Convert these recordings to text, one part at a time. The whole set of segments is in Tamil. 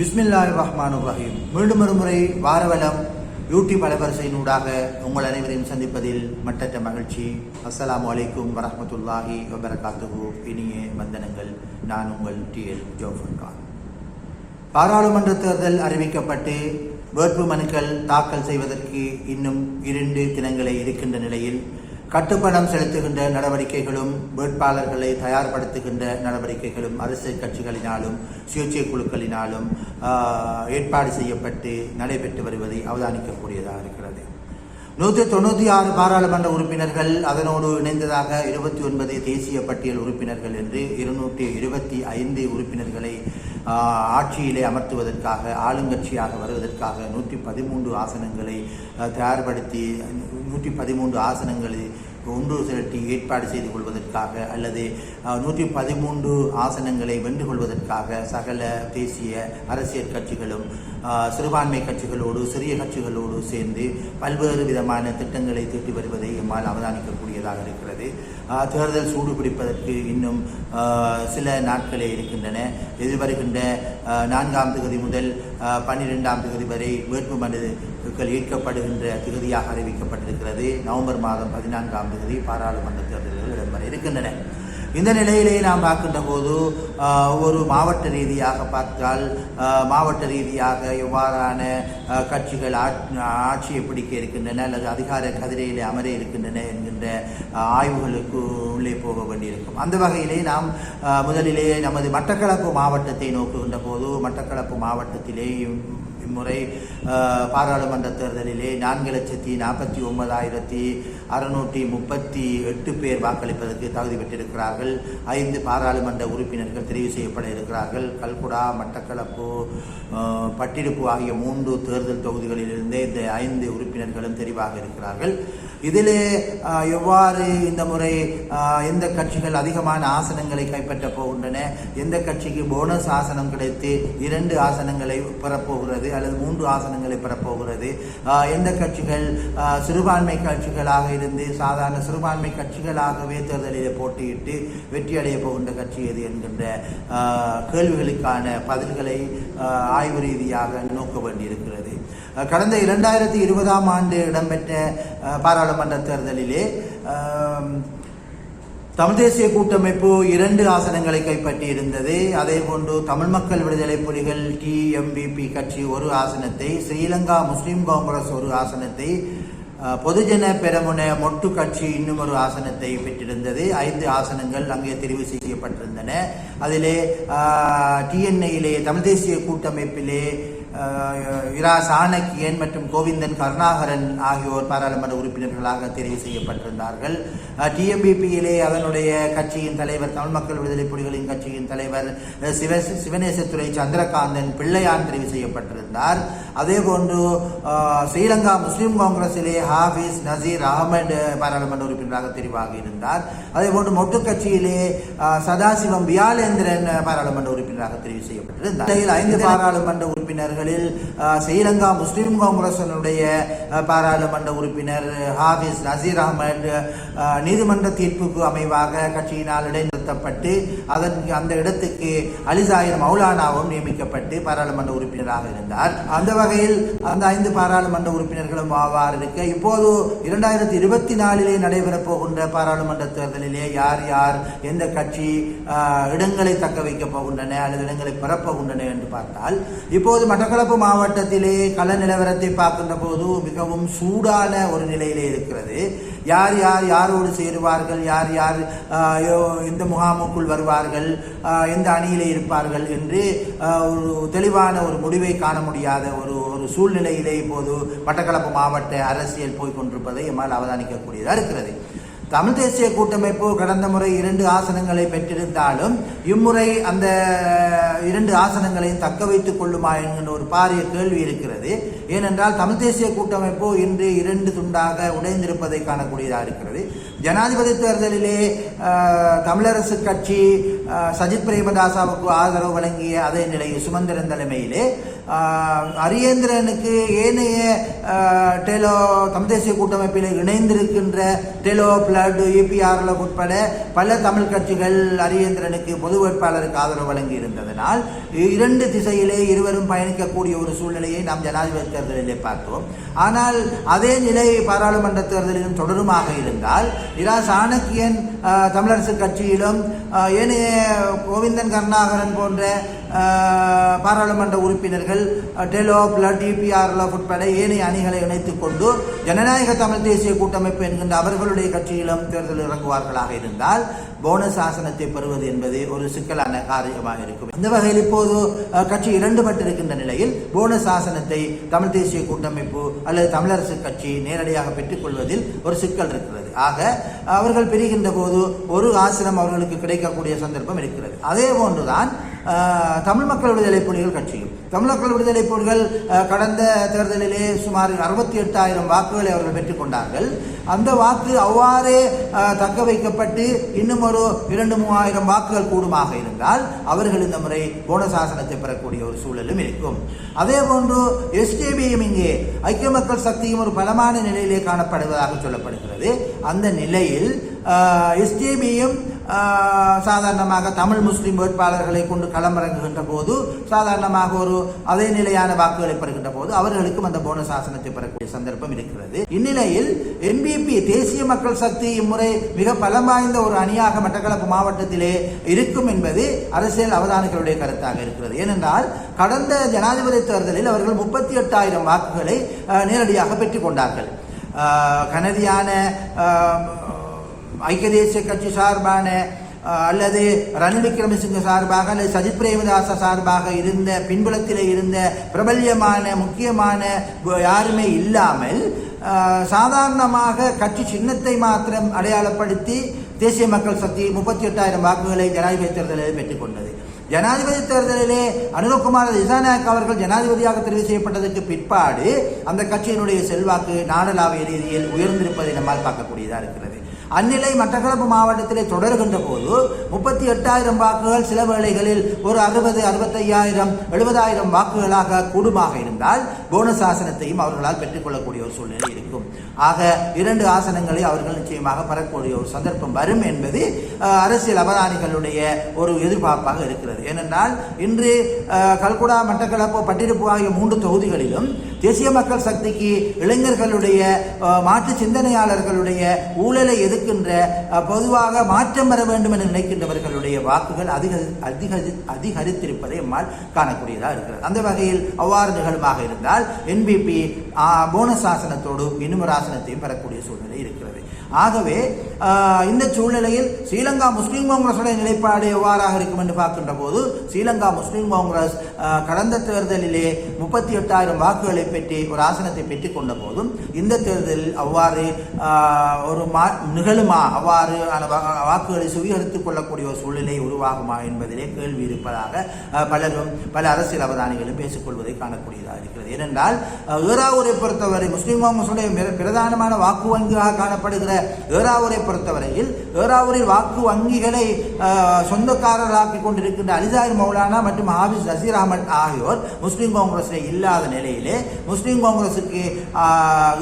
பிஸ்மில்லாஹிர்ரஹ்மானிர்ரஹீம். மீண்டும் ஒரு முறை வாரவலம் யூடியூப் அலைவரிசையினூடாக உங்கள் அனைவரையும் சந்திப்பதில் மட்டற்ற மகிழ்ச்சி. அஸ்ஸலாமு அலைக்கும் வரஹ்மத்துல்லாஹி வபரகாத்துஹு. இனிய வந்தனங்கள். நான் உங்கள் டிஎல் ஜோஃபர் கான். பாராளுமன்ற தேர்தல் அறிவிக்கப்பட்டு வேட்பு மனுக்கள் தாக்கல் செய்வதற்கு இன்னும் 2 தினங்களே இருக்கின்ற நிலையில் கட்டுப்பணம் செலுத்துகின்ற நடவடிக்கைகளும் வேட்பாளர்களை தயார்படுத்துகின்ற நடவடிக்கைகளும் அரசியல் கட்சிகளினாலும் சுயேட்சை குழுக்களினாலும் ஏற்பாடு செய்யப்பட்டு நடைபெற்று வருவதை அவதானிக்கக்கூடியதாக இருக்கிறது. 196 பாராளுமன்ற உறுப்பினர்கள், அதனோடு இணைந்ததாக 29 தேசிய பட்டியல் உறுப்பினர்கள் என்று 225 உறுப்பினர்களை ஆட்சியிலே அமர்த்துவதற்காக, ஆளுங்கட்சியாக வருவதற்காக 113 ஆசனங்களை தயார்படுத்தி 113 ஆசனங்களை ஒன்று திரட்டி ஏற்பாடு செய்து கொள்வதற்காக அல்லது 113 ஆசனங்களை வென்று கொள்வதற்காக சகல தேசிய அரசியல் கட்சிகளும் சிறுபான்மை கட்சிகளோடு சிறிய கட்சிகளோடு சேர்ந்து பல்வேறு விதமான திட்டங்களை தீட்டி வருவதை எம்மால் அவதானிக்கக்கூடியதாக இருக்கிறது. தேர்தல் சூடு பிடிப்பதற்கு இன்னும் சில நாட்களே இருக்கின்றன. எதிர்வருகின்ற 4ஆம் தேதி முதல் 12ஆம் தேதி வரை வேட்பு மனுக்கள் ஏற்கப்படுகின்ற தேதியாக அறிவிக்கப்பட்டிருக்கிறது. நவம்பர் மாதம் 14ஆம் தேதி பாராளுமன்ற தேர்தல்கள் இடம்பெற இருக்கின்றன. இந்த நிலையிலே நாம் பார்க்கின்ற போது ஒரு மாவட்ட ரீதியாக பார்த்தால் மாவட்ட ரீதியாக எவ்வாறான கட்சிகள் ஆட்சியை பிடிக்க இருக்கின்றன அல்லது அதிகார கதிரையிலே அமர இருக்கின்றன என்கின்ற ஆய்வுகளுக்கு உள்ளே போக வேண்டியிருக்கும். அந்த வகையிலே நாம் முதலிலே நமது மட்டக்களப்பு மாவட்டத்தை நோக்குகின்ற போது மட்டக்களப்பு மாவட்டத்திலே இம்முறை பாராளுமன்ற தேர்தலிலே 4,49,638 பேர் வாக்களிப்பதற்கு தகுதி பெற்றிருக்கிறார்கள். 5 பாராளுமன்ற உறுப்பினர்கள் தெரிவு செய்யப்பட இருக்கிறார்கள். கல்குடா, மட்டக்களப்பு, பட்டிருப்பு ஆகிய 3 தேர்தல் தொகுதிகளிலிருந்தே இந்த 5 உறுப்பினர்களும் தெரிவாக இருக்கிறார்கள். இதிலே எவ்வாறு இந்த முறை எந்த கட்சிகள் அதிகமான ஆசனங்களை கைப்பற்றப் போகின்றன, எந்த கட்சிக்கு போனஸ் ஆசனம் கிடைத்து 2 ஆசனங்களை பெறப்போகிறது அல்லது 3 ஆசனங்களை பெறப்போகிறது, எந்த கட்சிகள் சிறுபான்மை கட்சிகளாக இருந்து சாதாரண சிறுபான்மை கட்சிகளாகவே தேர்தலில் போட்டியிட்டு வெற்றியடைய போகின்ற கட்சி எது என்கின்ற கேள்விகளுக்கான பதில்களை ஆய்வு ரீதியாக நோக்க வேண்டியிருக்கிறது. கடந்த 2020ஆம் ஆண்டு இடம்பெற்ற பாராளுமன்ற தேர்தலிலே தமிழ் தேசிய கூட்டமைப்பு 2 ஆசனங்களை கைப்பற்றி இருந்தது. அதே போன்று தமிழ் மக்கள் விடுதலை புலிகள் TMVP கட்சி 1 ஆசனத்தை, ஸ்ரீலங்கா முஸ்லிம் காங்கிரஸ் 1 ஆசனத்தை, பொதுஜன பெரமுன மொட்டு கட்சி இன்னும் 1 ஆசனத்தை பெற்றிருந்தது. 5 ஆசனங்கள் அங்கே தெரிவு செய்யப்பட்டிருந்தன. அதிலே TNA-யிலே தமிழ் தேசிய கூட்டமைப்பிலே இரா சாணக்கியன் மற்றும் கோவிந்தன் கருணாகரன் ஆகியோர் பாராளுமன்ற உறுப்பினர்களாக தெரிவு செய்யப்பட்டிருந்தார்கள். TMVP-யிலே அதனுடைய கட்சியின் தலைவர், தமிழ் மக்கள் விடுதலை புலிகளின் கட்சியின் தலைவர் சிவநேசத்துறை சந்திரகாந்தன் பிள்ளையான் தெரிவு செய்யப்பட்டிருந்தார். அதே போன்று ஸ்ரீலங்கா முஸ்லிம் காங்கிரஸிலே ஹாஃபிஸ் நசீர் அகமது பாராளுமன்ற உறுப்பினராக தெரிவாகி இருந்தார். அதே போன்று மொட்டு கட்சியிலே சதாசிவம் வியாலேந்திரன் பாராளுமன்ற உறுப்பினராக தெரிவு செய்யப்பட்டிருந்தார். 5 பாராளுமன்ற உறுப்பினர்கள் ஸ்ரீலங்கா முஸ்லிம் காங்கிரசினுடைய பாராளுமன்ற உறுப்பினர் ஹாஃபிஸ் நசீர் அகமது நீதிமன்ற தீர்ப்புக்கு அமைவாக கட்சியினால் இடைநிறுத்தப்பட்டு அந்த இடத்துக்கு அலிசாயிர் மௌலானாவும் நியமிக்கப்பட்டு பாராளுமன்ற உறுப்பினராக இருந்தார். அந்த வகையில் அந்த 5 பாராளுமன்ற உறுப்பினர்களும் ஆவார் இருக்க, இப்போது 2024 நடைபெறப் போகின்ற பாராளுமன்ற தேர்தலிலே யார் யார் எந்த கட்சி இடங்களை தக்க வைக்கப் போகின்றன அல்லது இடங்களை பெறப்போகின்றன என்று பார்த்தால், இப்போது மட்டக்களப்பு மாவட்டத்திலே கள நிலவரத்தை பார்க்கின்ற போது மிகவும் சூடான ஒரு நிலையிலே இருக்கிறது. யார் யார் யாரோடு சேருவார்கள், யார் யார் எந்த முகாமுக்குள் வருவார்கள், எந்த அணியிலே இருப்பார்கள் என்று ஒரு தெளிவான ஒரு முடிவை காண முடியாத ஒரு சூழ்நிலையிலே இப்போது மட்டக்களப்பு மாவட்ட அரசியல் போய்கொண்டிருப்பதை எம்மால் அவதானிக்கக்கூடியதாக இருக்கிறது. தமிழ் தேசிய கூட்டமைப்பு கடந்த முறை 2 ஆசனங்களை பெற்றிருந்தாலும் இம்முறை அந்த 2 ஆசனங்களையும் தக்க வைத்துக் கொள்ளுமா என்கின்ற ஒரு பாரிய கேள்வி இருக்கிறது. ஏனென்றால் தமிழ் தேசிய கூட்டமைப்பு இன்று 2 துண்டாக உடைந்திருப்பதை காணக்கூடியதாக இருக்கிறது. ஜனாதிபதி தேர்தலிலே தமிழரசு கட்சி சஜித் பிரேமதாசாவுக்கு ஆதரவு வழங்கிய அதே நிலையில் சுமந்திரன் தலைமையிலே அரியேந்திரனுக்கு ஏனைய டெலோ தமிழ் தேசிய கூட்டமைப்பில் இணைந்திருக்கின்ற டெலோ பிளட் EPRL உட்பட பல தமிழ் கட்சிகள் அரியேந்திரனுக்கு பொது வேட்பாளருக்கு ஆதரவு வழங்கி இருந்ததனால் இரண்டு திசையிலே இருவரும் பயணிக்கக்கூடிய ஒரு சூழ்நிலையை நாம் ஜனாதிபதி தேர்தலிலே பார்த்தோம். ஆனால் அதே நிலை பாராளுமன்ற தேர்தலிலும் தொடருமாக இருந்தால் இரா சாணக்கியன் தமிழரசு கட்சியிலும் ஏனைய கோவிந்தன் கருணாகரன் போன்ற பாராளுமன்ற உறுப்பினர்கள் டெலோ பிளட் EPRL உட்பட ஏனைய அணிகளை இணைத்துக் கொண்டு ஜனநாயக தமிழ் தேசிய கூட்டமைப்பு என்கின்ற அவர்களுடைய கட்சியிலும் தேர்தல் இறங்குவார்களாக இருந்தால் போனஸ் ஆசனத்தை பெறுவது என்பது ஒரு சிக்கலான காரியமாக இருக்கும். இந்த வகையில் இப்போது கட்சி இரண்டுபட்டிருக்கின்ற நிலையில் போனஸ் ஆசனத்தை தமிழ் தேசிய கூட்டமைப்பு அல்லது தமிழரசு கட்சி நேரடியாக பெற்றுக் கொள்வதில் ஒரு சிக்கல் இருக்கிறது. ஆக அவர்கள் பிரிகின்ற போது ஒரு ஆசனம் அவர்களுக்கு கிடைக்கக்கூடிய சந்தர்ப்பம் இருக்கிறது. அதே போன்றுதான் தமிழ் மக்கள் விடுதலை புலிகள் கட்சியும். தமிழ் மக்கள் விடுதலை புலிகள் கடந்த தேர்தலிலே சுமார் 68,000 வாக்குகளை அவர்கள் பெற்றுக்கொண்டார்கள். அந்த வாக்கு அவ்வாறே தக்க வைக்கப்பட்டு இன்னும் ஒரு 2,000-3,000 வாக்குகள் கூடுமாக இருந்தால் அவர்கள் இந்த முறை போனஸ் ஆசனத்தை பெறக்கூடிய ஒரு சூழலும் இருக்கும். அதே போன்று SJBயும் இங்கே ஐக்கிய மக்கள் சக்தியும் ஒரு பலமான நிலையிலே காணப்படுவதாக சொல்லப்படுகிறது. அந்த நிலையில் SJBயும் சாதாரணமாக தமிழ் முஸ்லிம் வேட்பாளர்களை கொண்டு களமிறங்குகின்ற போது சாதாரணமாக ஒரு அதே நிலையான வாக்குகளை பெறுகின்ற போது அவர்களுக்கும் அந்த போனஸ் ஆசனத்தை பெறக்கூடிய சந்தர்ப்பம் இருக்கிறது. இந்நிலையில் NBP தேசிய மக்கள் சக்தி இம்முறை மிக பலம் வாய்ந்த ஒரு அணியாக மட்டக்களப்பு மாவட்டத்திலே இருக்கும் என்பது அரசியல் அவதானிகளுடைய கருத்தாக இருக்கிறது. ஏனென்றால் கடந்த ஜனாதிபதி தேர்தலில் அவர்கள் 38,000 வாக்குகளை நேரடியாக பெற்றுக் கொண்டார்கள். கனதியான ஐக்கிய தேசிய கட்சி சார்பான அல்லது ரணில் விக்ரமசிங்க சார்பாக அல்லது சஜித் பிரேமதாச சார்பாக இருந்த பின்புலத்திலே இருந்த பிரபல்யமான முக்கியமான யாருமே இல்லாமல் சாதாரணமாக கட்சி சின்னத்தை மாத்திரம் அடையாளப்படுத்தி தேசிய மக்கள் சக்தி 38,000 வாக்குகளை ஜனாதிபதி தேர்தலில் பெற்றுக் கொண்டது. ஜனாதிபதி தேர்தலிலே அனுரகுமார் திசாநாயக் அவர்கள் ஜனாதிபதியாக தெரிவு செய்யப்பட்டதற்கு பிற்பாடு அந்த கட்சியினுடைய செல்வாக்கு நாடளாவிய ரீதியில் உயர்ந்திருப்பதை நம்மால் பார்க்கக்கூடியதாக இருக்கிறது. அந்நிலை மட்டக்களப்பு மாவட்டத்திலே தொடர்கின்ற போது 38,000 வாக்குகள் சில வேளைகளில் ஒரு 60, 65,000, 70,000 வாக்குகளாக கூடுமாக இருந்தால் போனஸ் ஆசனத்தையும் அவர்களால் பெற்றுக்கொள்ளக்கூடிய ஒரு சூழ்நிலை இருக்கும். ஆக 2 ஆசனங்களை அவர்கள் நிச்சயமாக பெறக்கூடிய ஒரு சந்தர்ப்பம் வரும் என்பது அரசியல் அவதானிகளுடைய ஒரு எதிர்பார்ப்பாக இருக்கிறது. ஏனென்றால் இன்று கல்குடா மட்டக்களப்பு பட்டிருப்பு ஆகிய 3 தொகுதிகளிலும் தேசிய மக்கள் சக்திக்கு இளைஞர்களுடைய மாற்று சிந்தனையாளர்களுடைய ஊழலை எதிர்க்கின்ற பொதுவாக மாற்றம் வர வேண்டும் என நினைக்கின்றவர்களுடைய வாக்குகள் அதிகரித்திருப்பதை நம்மால் காணக்கூடியதாக இருக்கிறது. அந்த வகையில் அவ்வாறு நிகழ்வாக இருந்தால் NBP போனஸ் ஆசனத்தோடு இன்னும் ஒரு ஆசனத்தையும் பெறக்கூடிய சூழ்நிலை இருக்கிறது. ஆகவே இந்த சூழ்நிலையில் ஸ்ரீலங்கா முஸ்லீம் காங்கிரஸுடைய நிலைப்பாடு எவ்வாறாக இருக்கும் என்று பார்க்கின்ற போது ஸ்ரீலங்கா முஸ்லீம் காங்கிரஸ் கடந்த தேர்தலிலே 38,000 வாக்குகளை பெற்று ஒரு ஆசனத்தை பெற்றுக் கொண்ட போதும் இந்த தேர்தலில் அவ்வாறு ஒரு நிகழுமா, அவ்வாறு வாக்குகளை சுவீகரித்துக் கொள்ளக்கூடிய ஒரு சூழ்நிலை உருவாகுமா என்பதிலே கேள்வி இருப்பதாக பல அரசியல் அவதானிகளும் பேசிக்கொள்வதை காணக்கூடியதாக இருக்கிறது. ஏனென்றால் ஏறாவூரை பொறுத்தவரை முஸ்லீம் காங்கிரஸுடைய பிரதானமான வாக்கு வங்கியாக காணப்படுகிற ஏறாவூரை பொறுத்தவரையில் ஏறாவூரில் வாக்கு வங்கிகளை சொந்தக்காரர்களாக்கி கொண்டிருக்கின்ற அலிசாயிர் மௌலானா மற்றும் ஹாபிஸ் நசீர் அகமது ஆகியோர் முஸ்லீம் காங்கிரஸில் இல்லாத நிலையிலே முஸ்லீம் காங்கிரசுக்கு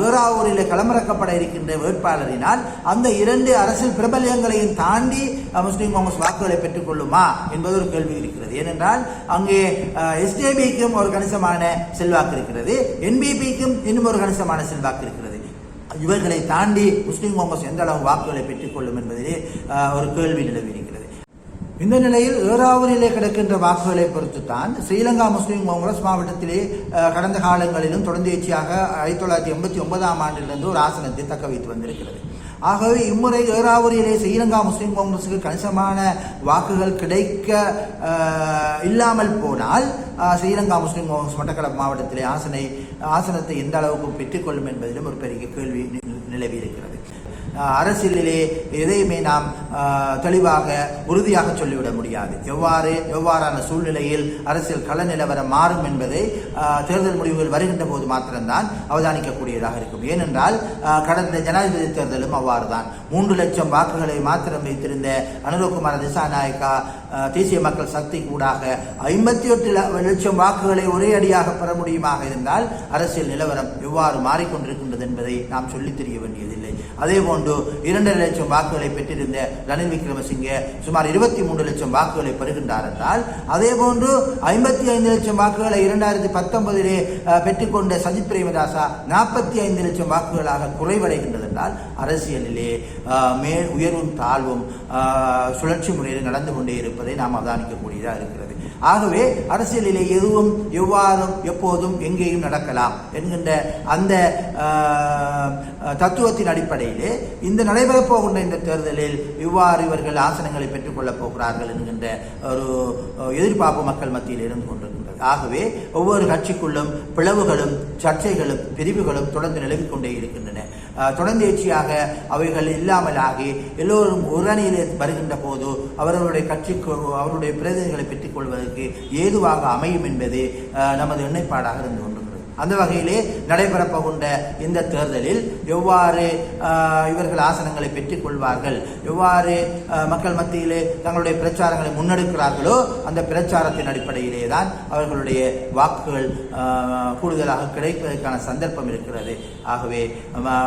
ஏறாவூரில் களமிறக்கப்பட இருக்கின்ற வேட்பாளரினால் அந்த 2 அரசியல் பிரபல்யங்களையும் தாண்டி முஸ்லீம் காங்கிரஸ் வாக்குகளை பெற்றுக் கொள்ளுமா என்பது ஒரு கேள்வி இருக்கிறது. ஏனென்றால் அங்கே SJBக்கும் ஒரு கணிசமான செல்வாக்கு இருக்கிறது, NBPக்கும் இன்னும் ஒரு கணிசமான செல்வாக்கு இருக்கிறது. இவர்களை தாண்டி முஸ்லீம் காங்கிரஸ் எந்த அளவு வாக்குகளை பெற்றுக் கொள்ளும் என்பதிலே ஒரு கேள்வி நிலவி இருக்கிறது. இந்த நிலையில் ஏறாவூரிலே கிடக்கின்ற வாக்குகளை பொறுத்துத்தான் ஸ்ரீலங்கா முஸ்லீம் காங்கிரஸ் மாவட்டத்திலே கடந்த காலங்களிலும் தொடர்ந்தேச்சியாக 1989ஆம் ஆண்டிலிருந்து ஒரு ஆசனத்தை தக்க வைத்து வந்திருக்கிறது. ஆகவே இம்முறை ஏறாவூரிலே ஸ்ரீலங்கா முஸ்லீம் காங்கிரஸுக்கு கணிசமான வாக்குகள் கிடைக்க இல்லாமல் போனால் ஸ்ரீலங்கா முஸ்லீம் காங்கிரஸ் மட்டக்களப்பு மாவட்டத்திலே ஆசனத்தை எந்த அளவுக்கு பெற்றுக்கொள்ளும் என்பதிலும் ஒரு பெரிய கேள்வி நிலவி இருக்கிறது. அரசியலிலே எதையுமே நாம் தெளிவாக உறுதியாக சொல்லிவிட முடியாது. எவ்வாறான சூழ்நிலையில் அரசியல் கள நிலவரம் மாறும் என்பதை தேர்தல் முடிவுகள் வருகின்ற போது மாத்திரம்தான் அவதானிக்கக்கூடியதாக இருக்கும். ஏனென்றால் கடந்த ஜனாதிபதி தேர்தலும் அவ்வாறு தான் 3 லட்சம் வாக்குகளை மாத்திரம் வைத்திருந்த அனுரகுமார திசாநாயக்கா தேசிய மக்கள் சக்தி கூடாக 58 லட்சம் வாக்குகளை ஒரே அடியாக பெற முடியுமாக இருந்தால் அரசியல் நிலவரம் எவ்வாறு மாறிக்கொண்டிருக்கின்றது என்பதை நாம் சொல்லித் தெரிய வேண்டியதில்லை. அதே போன்று 2.5 லட்சம் வாக்குகளை பெற்றிருந்த ரணில் விக்ரமசிங்கே சுமார் 23 லட்சம் வாக்குகளை பெறுகின்றார் என்றால், அதே போன்று 55 லட்சம் வாக்குகளை 2019 பெற்றுக்கொண்ட சஜித் பிரேமதாசா 45 லட்சம் வாக்குகளாக குறைவடைகின்றது என்றால் அரசியலிலே உயர்வும் தாழ்வும் சுழற்சி முறையில் நடந்து கொண்டே இருப்பதை நாம் அவதானிக்கக்கூடியதாக இருக்கிறது. ஆகவே அரசியலிலே எதுவும் எவ்வாறும் எப்போதும் எங்கேயும் நடக்கலாம் என்கின்ற அந்த தத்துவத்தின் அடிப்படையிலே இந்த நடைபெறப் போகின்ற இந்த தேர்தலில் இவ்வாறு இவர்கள் ஆசனங்களை பெற்றுக்கொள்ளப் போகிறார்கள் என்கின்ற ஒரு எதிர்பார்ப்பு மக்கள் மத்தியில் இருந்து கொண்டிருக்கின்றது. ஆகவே ஒவ்வொரு கட்சிக்குள்ளும் பிளவுகளும் சர்ச்சைகளும் பிரிவுகளும் தொடர்ந்து நிலவிக் கொண்டே இருக்கின்றன. தொடர்ந்தேர்ச்சியாக அவைகள் இல்லாமல் ஆகி எல்லோரும் ஒரு அணியிலே வருகின்ற போது அவர்களுடைய கட்சிக்கு அவருடைய பிரதிநிதிகளை பெற்றுக் கொள்வதற்கு ஏதுவாக அமையும் என்பது நமது எண்ணப்பாடாக இருந்து கொண்டிருக்கிறது. அந்த வகையிலே நடைபெறப்போகின்ற இந்த தேர்தலில் எவ்வாறு இவர்கள் ஆசனங்களை பெற்றுக் கொள்வார்கள், எவ்வாறு மக்கள் மத்தியிலே தங்களுடைய பிரச்சாரங்களை முன்னெடுக்கிறார்களோ அந்த பிரச்சாரத்தின் அடிப்படையிலே தான் அவர்களுடைய வாக்குகள் கூடுதலாக கிடைப்பதற்கான சந்தர்ப்பம் இருக்கிறது. ஆகவே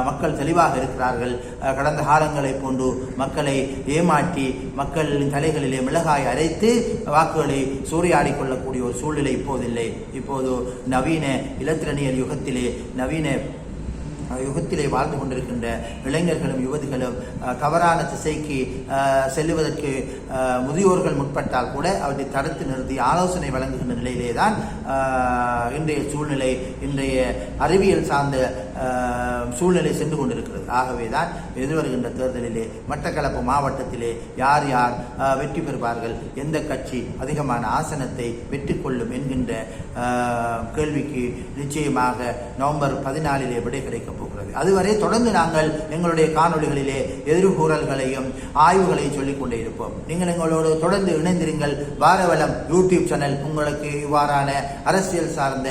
மக்கள் தெளிவாக இருக்கிறார்கள். கடந்த காலங்களை போன்று மக்களை ஏமாற்றி மக்களின் தலைகளிலே மிளகாய் அரைத்து வாக்குகளை சூறையாடிக் கொள்ளக்கூடிய ஒரு சூழ்நிலை இப்போதில்லை. இப்போது நவீன இலத்திரனியல் யுகத்திலே நவீன யுகத்திலே வாழ்ந்து கொண்டிருக்கின்ற இளைஞர்களும் யுவதிகளும் தவறான திசைக்கு செல்லுவதற்கு முதியோர்கள் முற்பட்டால் கூட அவற்றை தடுத்து நிறுத்தி ஆலோசனை வழங்குகின்ற நிலையிலே தான் இன்றைய சூழ்நிலை, இன்றைய அறிவியல் சார்ந்த சூழ்நிலை சென்று கொண்டிருக்கிறது. ஆகவே தான் எதிர்வருகின்ற தேர்தலிலே மட்டக்களப்பு மாவட்டத்திலே யார் யார் வெற்றி பெறுவார்கள், எந்த கட்சி அதிகமான ஆசனத்தை வெற்றி கொள்ளும் என்கின்ற கேள்விக்கு நிச்சயமாக நவம்பர் 14 விடை கிடைக்கப் போகிறது. அதுவரை தொடர்ந்து நாங்கள் எங்களுடைய காணொளிகளிலே எதிர்கூறல்களையும் ஆய்வுகளையும் சொல்லிக் கொண்டே இருப்போம். நீங்கள் எங்களோடு தொடர்ந்து இணைந்திருங்கள். வாரவலம் யூடியூப் சேனல் உங்களுக்கு இவ்வாறான அரசியல் சார்ந்த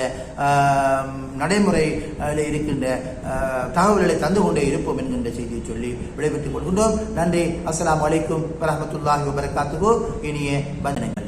நடைமுறையில் இருக்கின்ற தகவல்களை தந்து கொண்டே இருப்போம் என்கின்ற செய்தியை சொல்லி விடைபெற்றுக் கொள்கின்றோம். நன்றி. அஸ்ஸலாமு அலைக்கும் வரஹ்மத்துல்லாஹி வபரகாத்துஹு. இனிய வந்தனங்கள்.